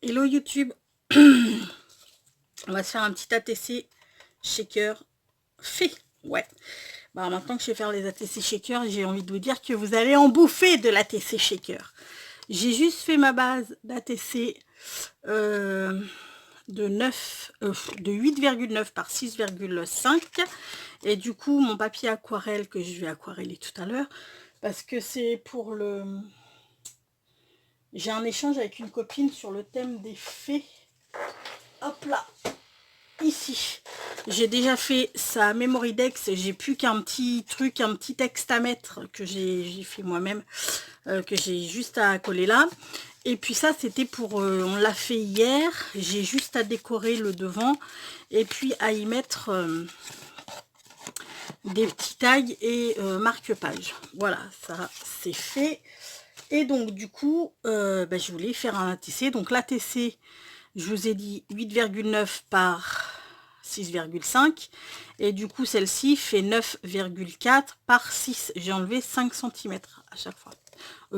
Hello YouTube. On va se faire un petit ATC shaker fait. Ouais. Bah maintenant que je vais faire les ATC shaker, j'ai envie de vous dire que vous allez en bouffer de l'ATC shaker. J'ai juste fait ma base d'ATC de 8,9 par 6,5. Et du coup, mon papier aquarelle que je vais aquareller tout à l'heure, parce que c'est pour le... J'ai un échange avec une copine sur le thème des fées. Hop là, ici. J'ai déjà fait sa memory dex, j'ai plus qu'un petit truc, un petit texte à mettre que j'ai fait moi-même, que j'ai juste à coller là. Et puis ça, c'était pour, on l'a fait hier, j'ai juste à décorer le devant et puis à y mettre des petits tags et marque-page. Voilà, ça c'est fait. Et donc du coup, je voulais faire un ATC. Donc l'ATC, je vous ai dit 8,9 par 6,5. Et du coup, celle-ci fait 9,4 par 6. J'ai enlevé 5 cm à chaque fois.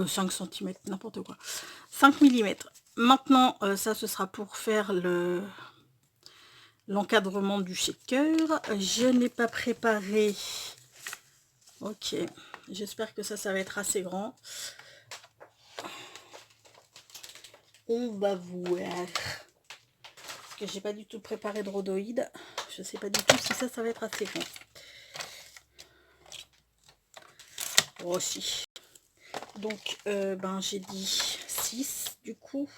5 cm, n'importe quoi. 5 mm. Maintenant, ça, ce sera pour faire l'encadrement du shaker. Je n'ai pas préparé... Ok, j'espère que ça va être assez grand. On va voir. Parce que j'ai pas du tout préparé de rhodoïde. Je sais pas du tout si ça va être assez grand. Aussi. Donc, j'ai dit 6 du coup.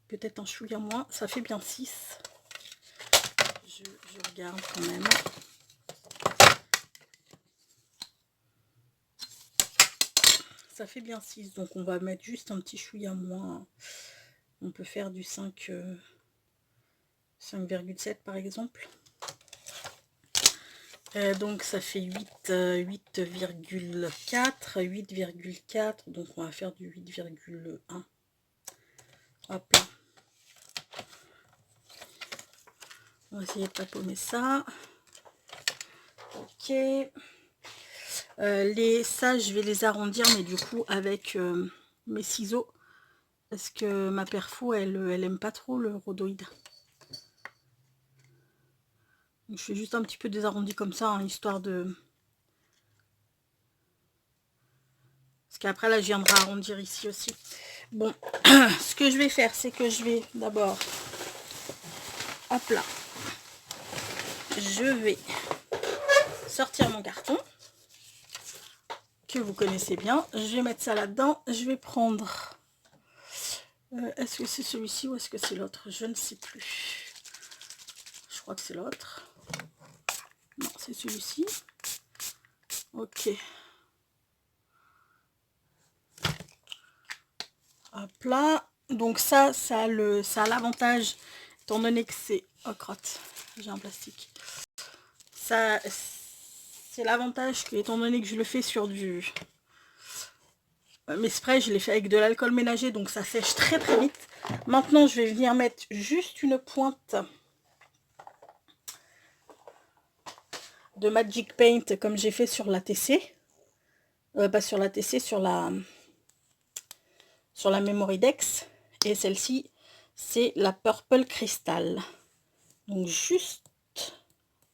Peut-être un chouïa moins. Ça fait bien 6. Je regarde quand même. Ça fait bien 6. Donc, on va mettre juste un petit chouïa moins. On peut faire du 5, 5,7 par exemple. Donc ça fait 8,4, donc on va faire du 8,1. Hop là. On va essayer de pas paumer ça. Ok. Ça, je vais les arrondir, mais du coup avec mes ciseaux. Parce que ma perfo, elle aime pas trop le rhodoïde. Donc, je fais juste un petit peu des arrondis comme ça, hein, histoire de... Parce qu'après, là, je viendrai arrondir ici aussi. Bon, ce que je vais faire, c'est que je vais d'abord... Hop là. Je vais sortir mon carton. Que vous connaissez bien. Je vais mettre ça là-dedans. Je vais prendre... est-ce que c'est celui-ci ou est-ce que c'est l'autre? Je ne sais plus. Je crois que c'est l'autre. Non, c'est celui-ci. Ok. Hop là. Donc ça a l'avantage, étant donné que c'est... Oh crotte, j'ai un plastique. Ça, c'est l'avantage que, étant donné que je le fais sur du... Mes sprays, je les fais avec de l'alcool ménager, donc ça sèche très très vite. Maintenant, je vais venir mettre juste une pointe de Magic Paint comme j'ai fait sur la TC. Pas sur la TC, sur la Memory Dex. Et celle-ci, c'est la Purple Crystal. Donc juste,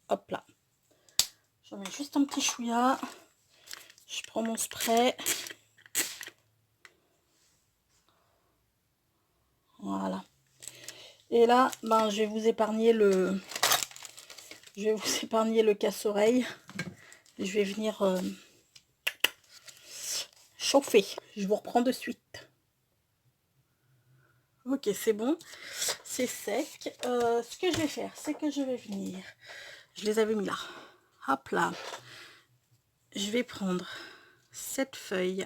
hop là. J'en mets juste un petit chouïa. Je prends mon spray. Voilà. Et là, je vais vous épargner le... casse-oreille. Je vais venir chauffer. Je vous reprends de suite. Ok, c'est bon. C'est sec. Ce que je vais faire, c'est que je vais venir... Je les avais mis là. Hop là. Je vais prendre cette feuille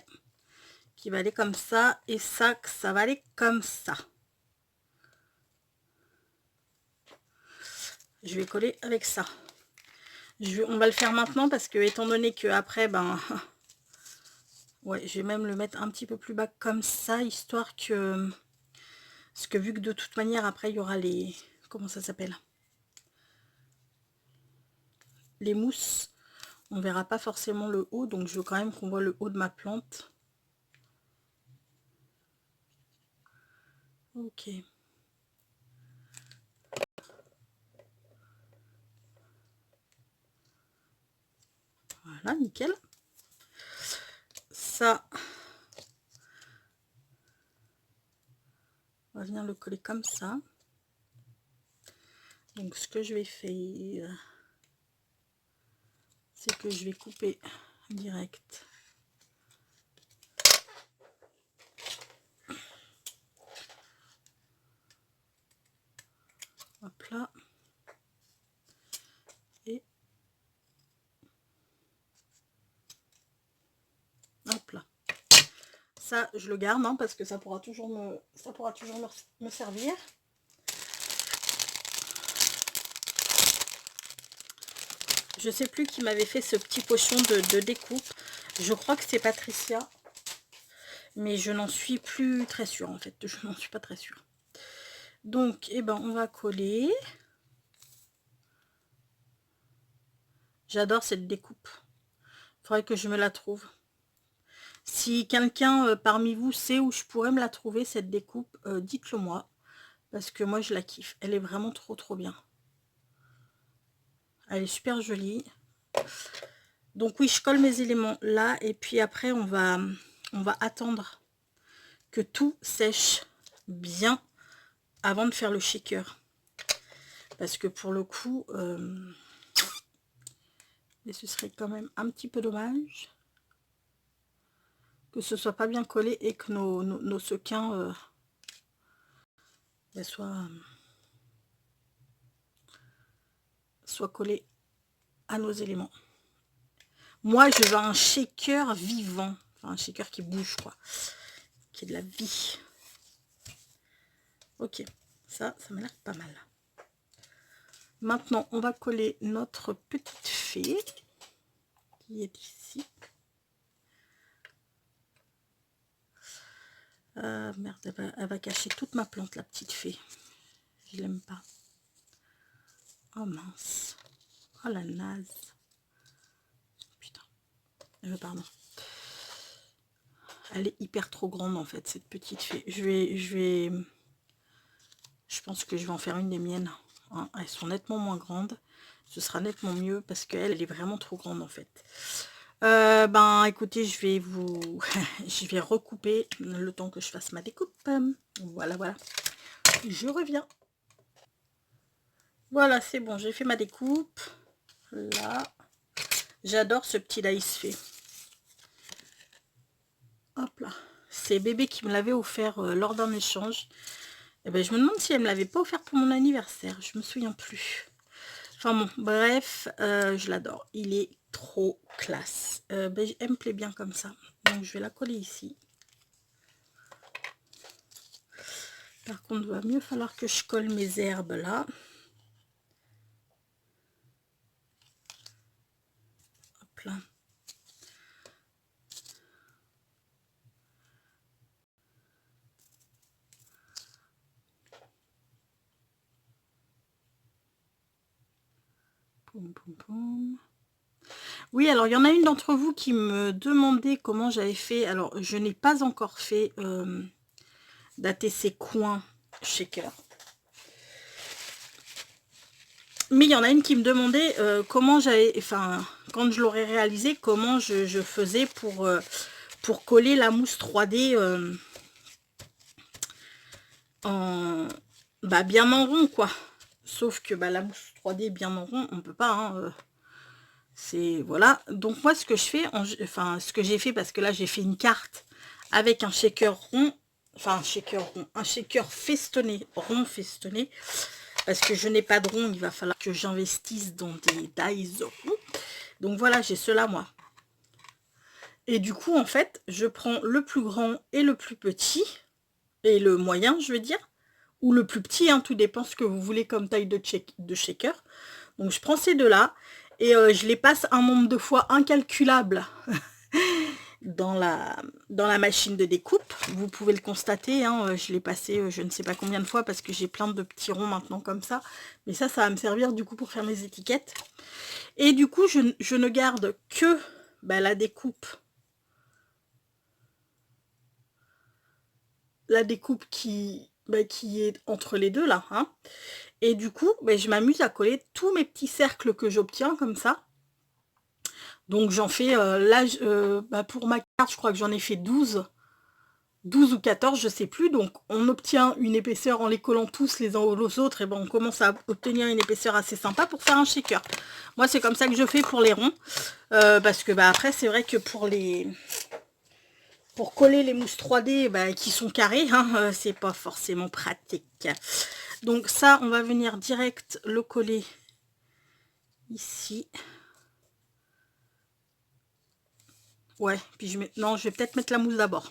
qui va aller comme ça. Et ça va aller comme ça. Je vais coller avec ça. On va le faire maintenant parce que, étant donné que après, ouais, je vais même le mettre un petit peu plus bas comme ça, histoire que... Parce que vu que de toute manière, après, il y aura les... Comment ça s'appelle? Les mousses. On verra pas forcément le haut, donc je veux quand même qu'on voit le haut de ma plante. Ok. Voilà, nickel. Ça, on va venir le coller comme ça. Donc ce que je vais faire, c'est que je vais couper direct. Hop là. Et hop là. Ça, je le garde hein, parce que ça pourra toujours me servir. Je sais plus qui m'avait fait ce petit pochon de découpe. Je crois que c'est Patricia. Mais je n'en suis plus très sûre en fait. Je n'en suis pas très sûre. Donc, eh ben, on va coller. J'adore cette découpe. Il faudrait que je me la trouve. Si quelqu'un parmi vous sait où je pourrais me la trouver, cette découpe, dites-le moi. Parce que moi, je la kiffe. Elle est vraiment trop bien. Elle est super jolie. Donc oui, je colle mes éléments là. Et puis après, on va attendre que tout sèche bien avant de faire le shaker. Parce que pour le coup, et ce serait quand même un petit peu dommage que ce soit pas bien collé et que nos sequins soient collés à nos éléments. Moi, je veux un shaker vivant. Enfin, un shaker qui bouge, quoi. Qui est de la vie. Ok. Ça m'a l'air pas mal. Maintenant, on va coller notre petite fée. Qui est ici. Merde, elle va cacher toute ma plante, la petite fée. Je l'aime pas. Oh mince. Oh la naze. Putain. Pardon. Elle est hyper trop grande en fait, cette petite fée. Je pense que je vais en faire une des miennes. Hein. Elles sont nettement moins grandes. Ce sera nettement mieux parce qu'elle est vraiment trop grande en fait. Ben écoutez, je vais je vais recouper le temps que je fasse ma découpe. Voilà. Je reviens. Voilà, c'est bon, j'ai fait ma découpe. Là. J'adore ce petit laïs fait. Hop là. C'est bébé qui me l'avait offert lors d'un échange. Et ben, je me demande si elle me l'avait pas offert pour mon anniversaire. Je me souviens plus. Enfin bon, bref, je l'adore. Il est trop classe. Ben, elle me plaît bien comme ça. Donc je vais la coller ici. Par contre, il va mieux falloir que je colle mes herbes là. Hop là. Poum, poum, poum. Oui, alors il y en a une d'entre vous qui me demandait comment j'avais fait. Alors, je n'ai pas encore fait d'ATC coin shaker. Mais il y en a une qui me demandait comment j'avais, enfin, quand je l'aurais réalisé, comment je faisais pour coller la mousse 3D bien en rond, quoi. Sauf que la mousse 3D bien en rond, on peut pas, hein, c'est, voilà. Donc moi, ce que je fais, ce que j'ai fait, parce que là, j'ai fait une carte avec un shaker rond, enfin, un shaker festonné, rond festonné. Parce que je n'ai pas de rond, il va falloir que j'investisse dans des dies ronds. Donc voilà, j'ai cela moi. Et du coup, en fait, je prends le plus grand et le plus petit, et le moyen, je veux dire, ou le plus petit, hein, tout dépend ce que vous voulez comme taille de shaker. Donc je prends ces deux-là, et je les passe un nombre de fois incalculable dans la machine de découpe. Vous pouvez le constater, hein, je l'ai passé je ne sais pas combien de fois parce que j'ai plein de petits ronds maintenant comme ça. Mais ça va me servir du coup pour faire mes étiquettes. Et du coup, je ne garde que la découpe. La découpe qui qui est entre les deux là, hein. Et du coup, je m'amuse à coller tous mes petits cercles que j'obtiens comme ça. Donc j'en fais, là, pour ma carte, je crois que j'en ai fait 12 ou 14, je sais plus. Donc on obtient une épaisseur en les collant tous les uns aux autres, et on commence à obtenir une épaisseur assez sympa pour faire un shaker. Moi c'est comme ça que je fais pour les ronds, parce que après c'est vrai que pour coller les mousses 3D qui sont carrées, hein, c'est pas forcément pratique. Donc ça, on va venir direct le coller ici. Ouais, puis je vais peut-être mettre la mousse d'abord.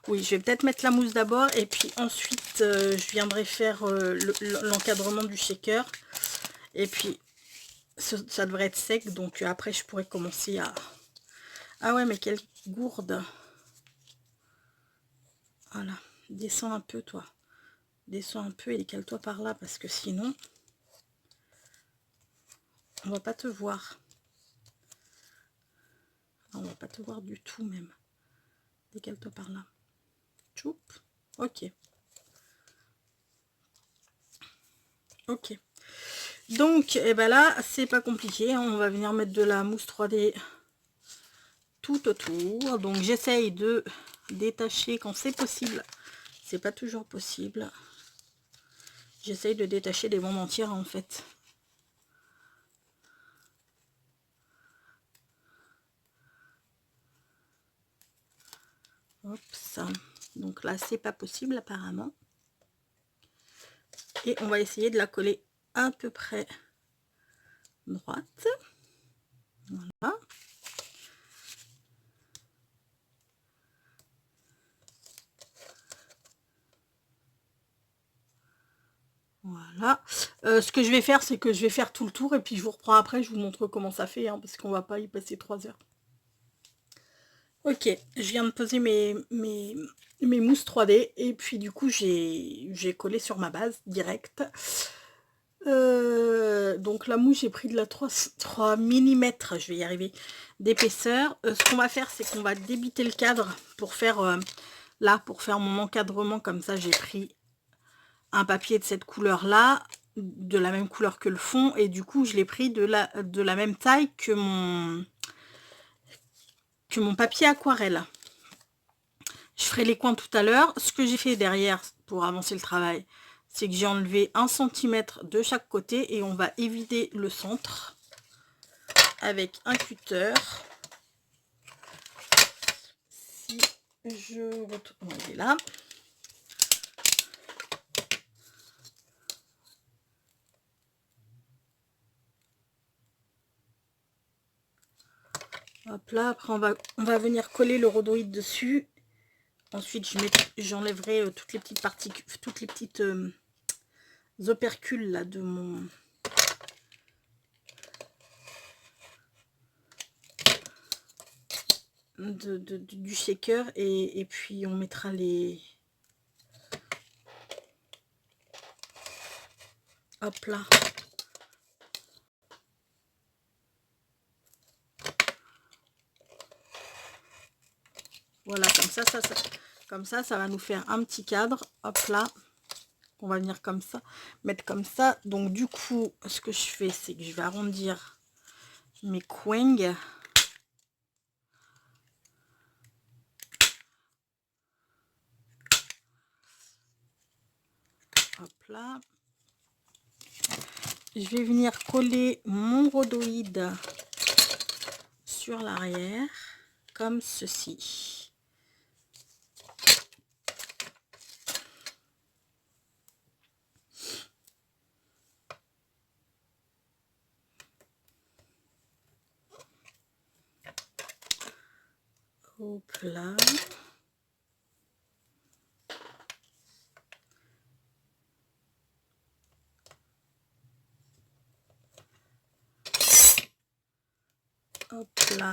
Oui, je vais peut-être mettre la mousse d'abord, et puis ensuite je viendrai faire l'encadrement du shaker. Et puis ça devrait être sec, donc après je pourrais commencer à... Ah ouais, mais quelle gourde! Voilà, descends un peu toi. Descends un peu et décale-toi par là, parce que sinon on va pas te voir. On va pas te voir du tout même. Décale-toi par là. Choup. Ok. Ok. Donc, là, c'est pas compliqué. On va venir mettre de la mousse 3D tout autour. Donc, j'essaye de détacher quand c'est possible. C'est pas toujours possible. J'essaye de détacher les bombes entières en fait. Hop, ça. Donc là, c'est pas possible apparemment. Et on va essayer de la coller à peu près droite. Voilà. Voilà. Ce que je vais faire, c'est que je vais faire tout le tour et puis je vous reprends après, je vous montre comment ça fait, hein, parce qu'on va pas y passer 3 heures. Ok, je viens de poser mes mousses 3D et puis du coup j'ai collé sur ma base direct. Donc la mousse, j'ai pris de la 3 mm, je vais y arriver, d'épaisseur. Ce qu'on va faire, c'est qu'on va débiter le cadre pour faire pour faire mon encadrement. Comme ça, j'ai pris un papier de cette couleur là, de la même couleur que le fond, et du coup je l'ai pris de la même taille que mon papier aquarelle. Je ferai les coins tout à l'heure. Ce que j'ai fait derrière pour avancer le travail, c'est que j'ai enlevé 1 cm de chaque côté et on va évider le centre avec un cutter. Si je retourne, il est là. Hop là, après on va venir coller le rhodoïde dessus. Ensuite j'enlèverai toutes les petites particules, toutes les petites opercules là de mon du shaker, et puis on mettra les... Hop là. Voilà, comme ça va nous faire un petit cadre. Hop là. On va venir comme ça, mettre comme ça. Donc du coup, ce que je fais, c'est que je vais arrondir mes coins. Hop là. Je vais venir coller mon rhodoïde sur l'arrière, comme ceci. Hop là. Hop là.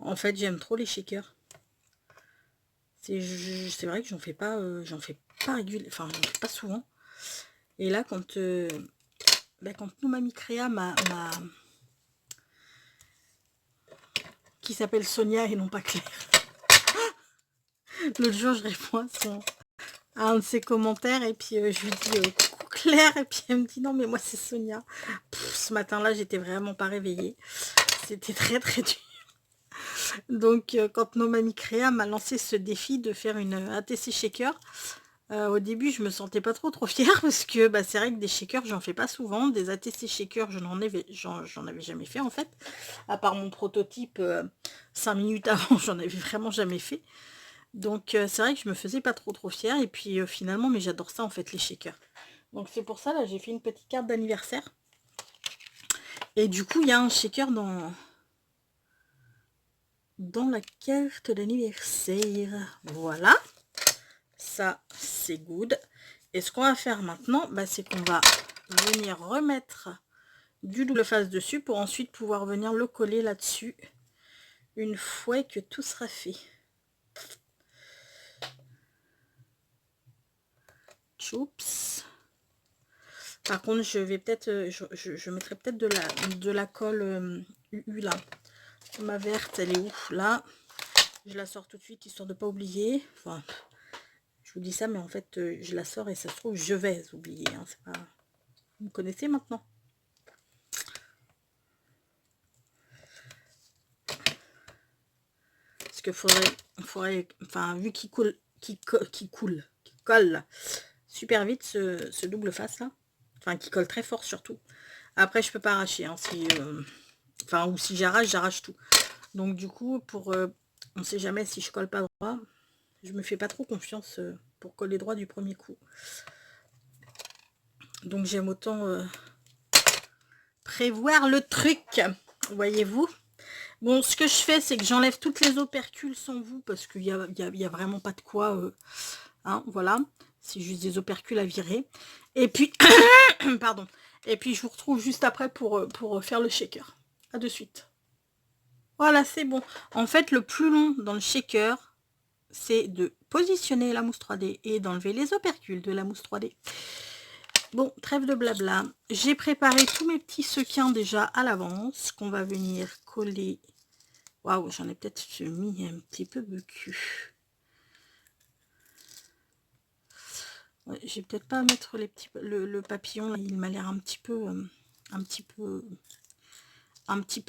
En fait, j'aime trop les shakers. C'est vrai que j'en fais pas régulièrement, enfin j'en fais pas souvent. Et là quand quand nous Mamie Créa qui s'appelle Sonia et non pas Claire. L'autre jour je réponds à un de ses commentaires et puis je lui dis coucou Claire, et puis elle me dit non mais moi c'est Sonia. Ce matin-là j'étais vraiment pas réveillée. C'était très très dur. Donc quand nos Mamie Créa m'a lancé ce défi de faire une ATC shaker, au début je me sentais pas trop fière parce que c'est vrai que des shakers j'en fais pas souvent, des ATC shakers j'en avais jamais fait en fait, à part mon prototype 5 minutes avant, j'en avais vraiment jamais fait. Donc c'est vrai que je me faisais pas trop fière, et puis finalement mais j'adore ça en fait les shakers. Donc c'est pour ça là j'ai fait une petite carte d'anniversaire. Et du coup il y a un shaker dans la carte d'anniversaire. Voilà. Ça c'est good. Et ce qu'on va faire maintenant, c'est qu'on va venir remettre du double face dessus pour ensuite pouvoir venir le coller là-dessus une fois que tout sera fait. Oups. Par contre, je vais peut-être, je mettrai peut-être de la colle UU là. Ma verte, elle est où? Là. Je la sors tout de suite, histoire de ne pas oublier. Enfin, je vous dis ça, mais en fait, je la sors et ça se trouve, je vais oublier. Hein, c'est pas... Vous me connaissez maintenant? Parce que faudrait enfin, vu qu'il coule, qui colle super vite ce double face là. Enfin, qui colle très fort surtout. Après, je peux pas arracher. Hein, si, enfin, ou si j'arrache tout. Donc du coup, on sait jamais si je colle pas droit. Je me fais pas trop confiance pour coller droit du premier coup. Donc j'aime autant prévoir le truc. Voyez-vous. Bon, ce que je fais, c'est que j'enlève toutes les opercules sans vous, parce qu'il y a vraiment pas de quoi. Hein, voilà. C'est juste des opercules à virer. Et puis, pardon. Et puis je vous retrouve juste après pour faire le shaker. À de suite. Voilà, c'est bon. En fait, le plus long dans le shaker, c'est de positionner la mousse 3D et d'enlever les opercules de la mousse 3D. Bon, trêve de blabla. J'ai préparé tous mes petits sequins déjà à l'avance, qu'on va venir coller. Waouh, j'en ai peut-être mis un petit peu beaucoup. Ouais, j'ai peut-être pas à mettre les petits, le papillon, là, il m'a l'air un petit peu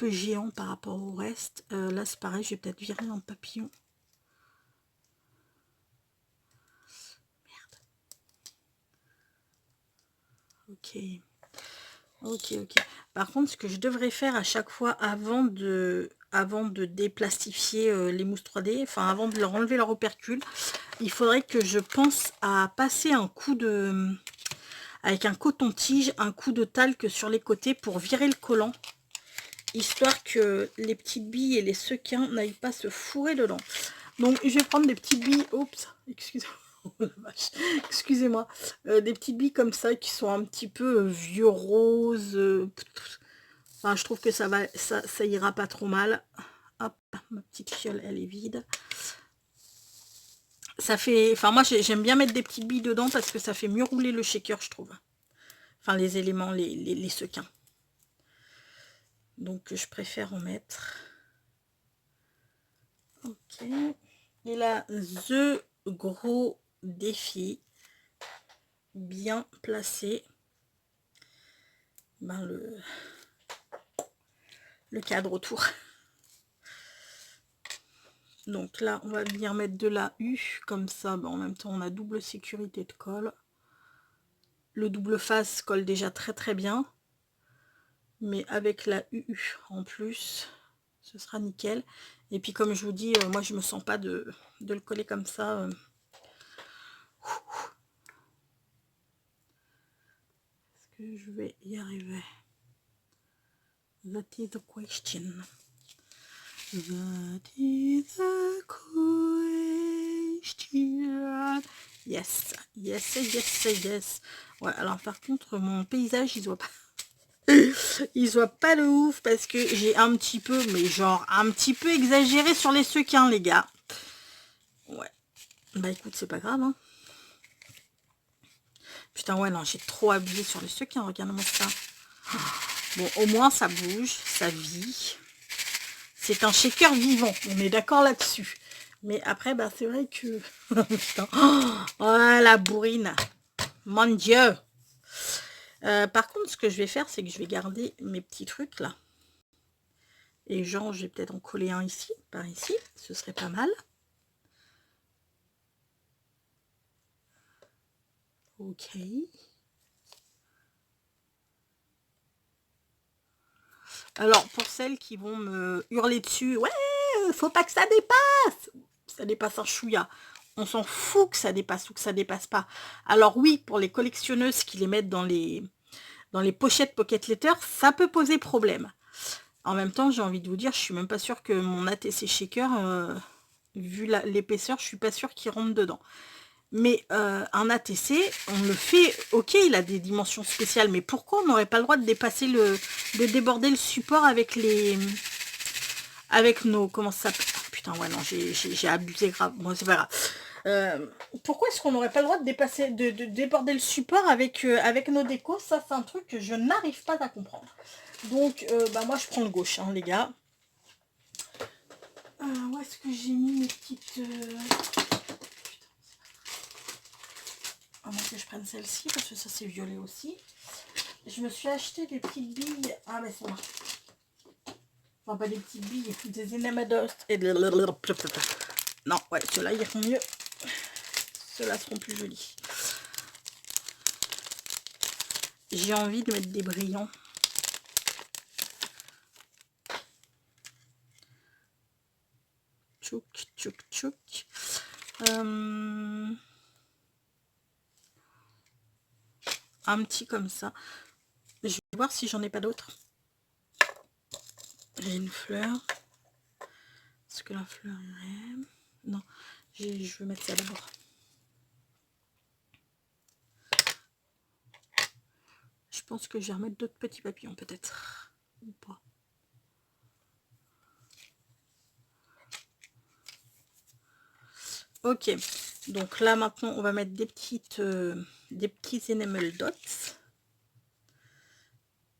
géant par rapport au reste. Là, c'est pareil, je vais peut-être virer un papillon. Ok. Par contre, ce que je devrais faire à chaque fois avant de déplastifier les mousses 3D, enfin avant de leur enlever leur opercule, il faudrait que je pense à passer un coup avec un coton-tige, un coup de talc sur les côtés pour virer le collant, histoire que les petites billes et les sequins n'aillent pas se fourrer dedans. Donc je vais prendre des petites billes, oups, excusez-moi. Oh, excusez-moi, des petites billes comme ça qui sont un petit peu vieux rose. Enfin, je trouve que ça ira pas trop mal. Hop, ma petite fiole, elle est vide. Ça fait, enfin moi j'aime bien mettre des petites billes dedans parce que ça fait mieux rouler le shaker, je trouve. Enfin les éléments, les sequins. Donc je préfère en mettre. Ok. Et là, the gros défi, bien placé, le cadre autour. Donc là, on va venir mettre de la U, comme ça, en même temps, on a double sécurité de colle. Le double face colle déjà très bien, mais avec la UU en plus, ce sera nickel. Et puis comme je vous dis, moi je me sens pas de le coller comme ça. Est-ce que je vais y arriver? That is the question. That is the question. Yes. Ouais, alors par contre, mon paysage, il se voit pas. Il se voit pas de ouf parce que j'ai un petit peu, mais genre un petit peu exagéré sur les sequins, les gars. Ouais. Bah écoute, c'est pas grave, hein. Putain, ouais, non, j'ai trop abusé sur le sequin, regarde-moi ça. Bon, au moins, ça bouge, ça vit. C'est un shaker vivant, on est d'accord là-dessus. Mais après, bah c'est vrai que... Putain. Oh, la bourrine. Mon Dieu. Par contre, ce que je vais faire, c'est que je vais garder mes petits trucs, là. Et genre, je vais peut-être en coller un ici, par ici. Ce serait pas mal. Ok. Alors, pour celles qui vont me hurler dessus, ouais, faut pas que ça dépasse. Ça dépasse un chouïa. On s'en fout que ça dépasse ou que ça dépasse pas. Alors oui, pour les collectionneuses qui les mettent dans les pochettes Pocket Letter, ça peut poser problème. En même temps, j'ai envie de vous dire, je suis même pas sûre que mon ATC Shaker, vu l'épaisseur, je suis pas sûre qu'il rentre dedans. Mais un ATC, on le fait, ok, il a des dimensions spéciales, mais pourquoi on n'aurait pas le droit de dépasser de déborder le support avec nos, comment ça s'appelle? Oh, putain, ouais, non, j'ai abusé grave, bon, c'est pas grave. Pourquoi est-ce qu'on n'aurait pas le droit de dépasser, de déborder le support avec nos décos? Ça, c'est un truc que je n'arrive pas à comprendre. Donc, bah moi, je prends le gauche, hein, les gars. Où est-ce que j'ai mis mes petites... À moins que je prenne celle-ci, parce que ça c'est violet aussi. Je me suis acheté des petites billes. Ah mais c'est moi. Enfin pas des petites billes, des enemados et de... Non, ouais, ceux-là iront mieux. Ceux-là seront plus jolis. J'ai envie de mettre des brillants. Tchouk, tchouk, tchouk. Un petit comme ça. Je vais voir si j'en ai pas d'autres. J'ai une fleur. Est-ce que la fleur irait? Non, je vais mettre ça d'abord. Je pense que je vais remettre d'autres petits papillons peut-être. Ou pas. Ok, donc là maintenant on va mettre des petits enamel dots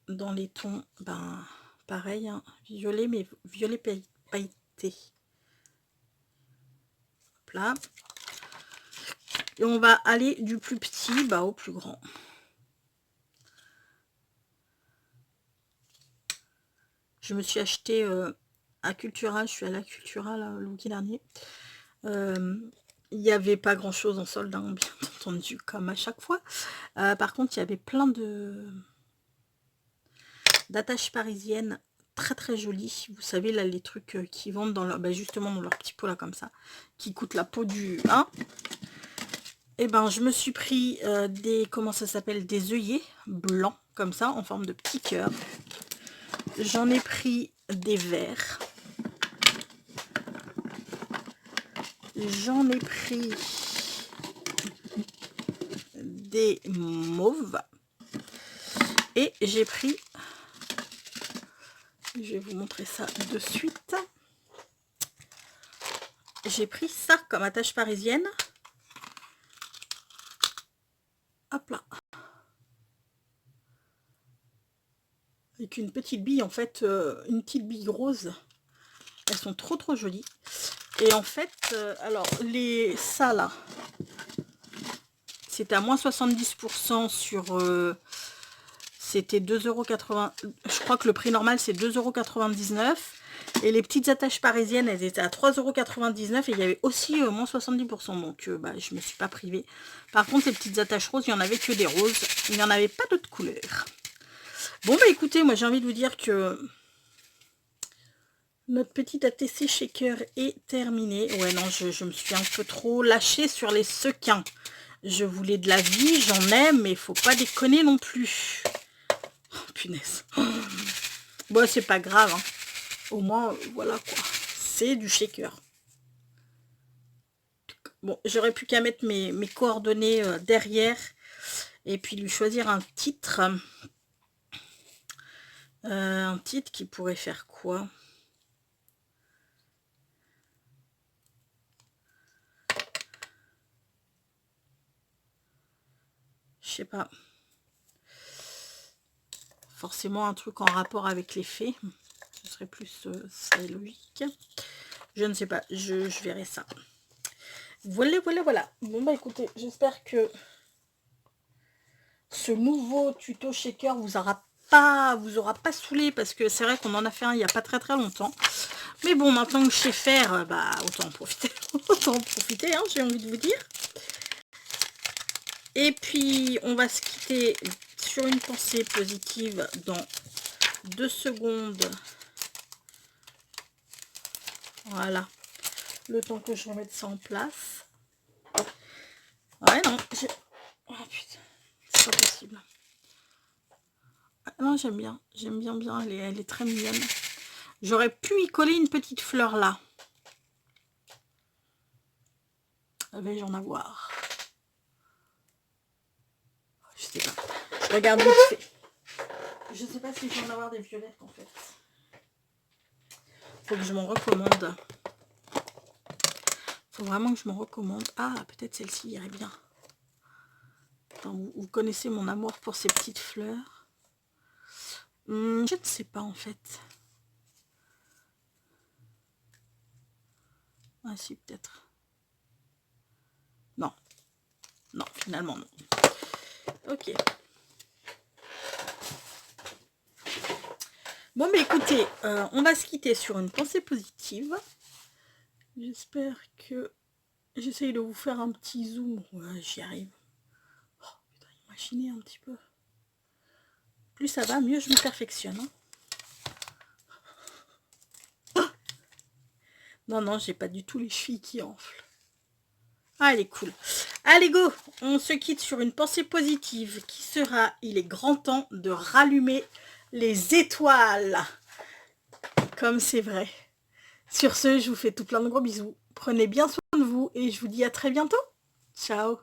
dans les tons, ben pareil, hein, violet, mais violet pailleté. Hop là. Et on va aller du plus petit au plus grand. Je me suis acheté à Cultura, je suis allée à Cultura le week-end dernier. Il n'y avait pas grand chose en solde, hein, bien entendu, comme à chaque fois. Par contre, il y avait plein d'attaches parisiennes très très jolies. Vous savez, là, les trucs qui vendent dans leur, justement dans leur petit pot, là, comme ça, qui coûtent la peau du 1. Et ben, je me suis pris des, comment ça s'appelle, des œillets blancs, comme ça, en forme de petits cœurs. J'en ai pris des verts. J'en ai pris des mauves. Et j'ai pris, je vais vous montrer ça de suite. J'ai pris ça comme attache parisienne. Hop là. Avec une petite bille, en fait, une petite bille rose. Elles sont trop trop jolies. Et en fait, alors, ça là, c'était à moins 70% sur... c'était 2,80 €. Je crois que le prix normal, c'est 2,99 €. Et les petites attaches parisiennes, elles étaient à 3,99 € et il y avait aussi moins 70%. Donc, je me suis pas privée. Par contre, les petites attaches roses, il n'y en avait que des roses. Il n'y en avait pas d'autres couleurs. Bon, écoutez, moi, j'ai envie de vous dire que notre petit ATC Shaker est terminé. Ouais, non, je me suis un peu trop lâchée sur les sequins. Je voulais de la vie, j'en aime, mais il faut pas déconner non plus. Oh, punaise. Bon, c'est pas grave, hein. Au moins, voilà quoi. C'est du shaker. Bon, j'aurais plus qu'à mettre mes coordonnées derrière. Et puis lui choisir un titre. Un titre qui pourrait faire quoi? sais pas. Forcément un truc en rapport avec les fées. Ce serait plus ça est logique. Je ne sais pas, je verrai ça. Voilà. Bon bah écoutez, j'espère que ce nouveau tuto shaker vous aura pas saoulé, parce que c'est vrai qu'on en a fait un il n'y a pas très longtemps. Mais bon, maintenant que je sais faire, bah autant en profiter. Autant en profiter, hein, j'ai envie de vous dire. Et puis on va se quitter sur une pensée positive dans 2 secondes. Voilà. Le temps que je remette ça en place. Ouais, non. Oh putain. C'est pas possible. Non, j'aime bien. J'aime bien. Elle est très mignonne. J'aurais pu y coller une petite fleur là. Vais-je en avoir? Je sais pas. Je regarde vite fait. Je sais pas si je vais en avoir des violettes en fait. Faut que je m'en recommande. Faut vraiment que je m'en recommande. Ah, peut-être celle-ci irait bien. Attends, vous connaissez mon amour pour ces petites fleurs. Je ne sais pas en fait. Ah si, peut-être. Non. Non, finalement non. Ok. Bon, mais écoutez, on va se quitter sur une pensée positive. J'espère que j'essaye de vous faire un petit zoom. Ouais, j'y arrive. Oh, putain, imaginez un petit peu. Plus ça va, mieux je me perfectionne. Hein. Non, j'ai pas du tout les chevilles qui enflent. Ah, elle est cool. Allez, go! On se quitte sur une pensée positive qui sera: il est grand temps de rallumer les étoiles. Comme c'est vrai. Sur ce, je vous fais tout plein de gros bisous. Prenez bien soin de vous et je vous dis à très bientôt. Ciao!